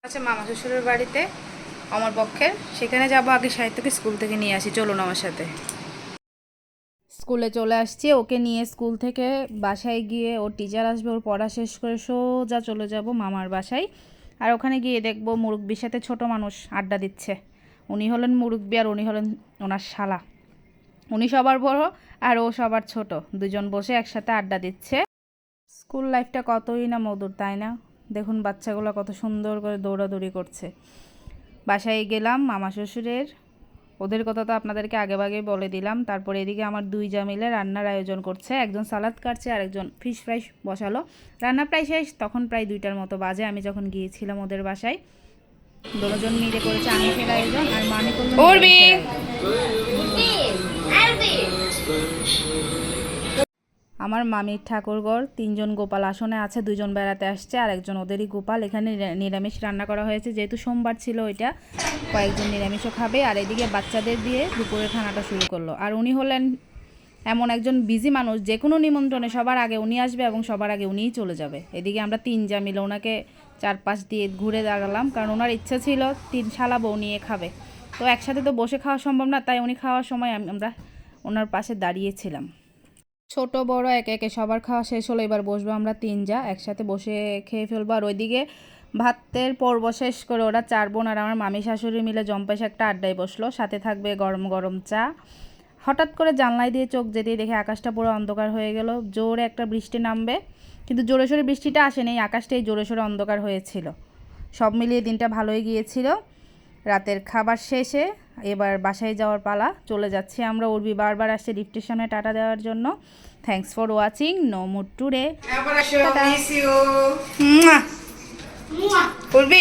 আচ্ছা, মামা শ্বশুরের বাড়িতে আমার পক্ষের, সেখানে যাবো। আগে সাহিত্যকে স্কুল থেকে নিয়ে আসি, চলুন আমার সাথে। স্কুলে চলে আসছি, ওকে নিয়ে স্কুল থেকে বাসায় গিয়ে ওর টিচার আসবে, ওর পড়া শেষ করে সোজা চলে যাব মামার বাসায়। আর ওখানে গিয়ে দেখবো মুরব্বির সাথে ছোট মানুষ আড্ডা দিচ্ছে। উনি হলেন মুরব্বি আর উনি হলেন ওনার শালা। উনি সবার বড় আর ও সবার ছোট, দুজন বসে একসাথে আড্ডা দিচ্ছে। স্কুল লাইফটা কতই না মধুর, তাই না? দেখুন বাচ্চাগুলো কত সুন্দর করে দৌড়াদৌড়ি করছে। বাসায় গেলাম মামা শ্বশুরের, ওদের কথা তো আপনাদেরকে আগেভাগে বলে দিলাম। তারপরে এদিকে আমার দুই যা মিলে রান্নার আয়োজন করছে, একজন সালাদ কাটছে আর একজন ফিশ ফ্রাই বসালো। রান্না প্রায় শেষ, তখন প্রায় 2টার মতো বাজে আমি যখন গিয়েছিলাম ওদের বাসায়। দুজন মিলে করেছে আমিষের আয়োজন আর মামি করলো নিরামিষের আয়োজন। আমার মামির ঠাকুরঘর 3জন গোপাল আসনে আছে, 2জন বেড়াতে আসছে আর একজন ওদেরই গোপাল। এখানে নিরামিষ রান্না করা হয়েছে, যেহেতু সোমবার ছিল ওইটা, কয়েকজন নিরামিষও খাবে। আর এদিকে বাচ্চাদের দিয়ে দুপুরে খানাটা শুরু করলো। আর উনি হলেন এমন একজন বিজি মানুষ, যে কোনো নিমন্ত্রণে সবার আগে উনি আসবে এবং সবার আগে উনিই চলে যাবে। এদিকে আমরা 3 যা মিলে ওনাকে চারপাশ দিয়ে ঘুরে দাঁড়ালাম, কারণ ওনার ইচ্ছা ছিল 3 শালা বউ নিয়ে খাবে। তো একসাথে তো বসে খাওয়া সম্ভব না, তাই উনি খাওয়ার সময় আমরা ওনার পাশে দাঁড়িয়েছিলাম। ছোট বড় একে একে সবার খাওয়া শেষ হলো, এবার বসবো আমরা 3 যা, একসাথে বসে খেয়ে ফেলবো। আর ওইদিকে ভাতের পর্ব শেষ করে ওরা 4 বোন আর আমার মামি শাশুড়ি মিলে জম্পেশ একটা আড্ডায় বসলো, সাথে থাকবে গরম গরম চা। হঠাৎ করে জানলায় দিয়ে চোখ যেতেই দেখে আকাশটা পুরো অন্ধকার হয়ে গেল, জোরে একটা বৃষ্টি নামবে। কিন্তু জোরে সোরে বৃষ্টিটা আসেনি, আকাশটাই জোরে সোরে অন্ধকার হয়েছিল। সব মিলিয়ে দিনটা ভালোই গিয়েছিল। রাতের খাবার শেষে এবার বাসায় যাওয়ার পালা, চলে যাচ্ছি আমরা। উর্বি বারবার আসছে লিফটের সামনে টাটা দেওয়ার জন্য। Thanks for watching, no mood today. Urvi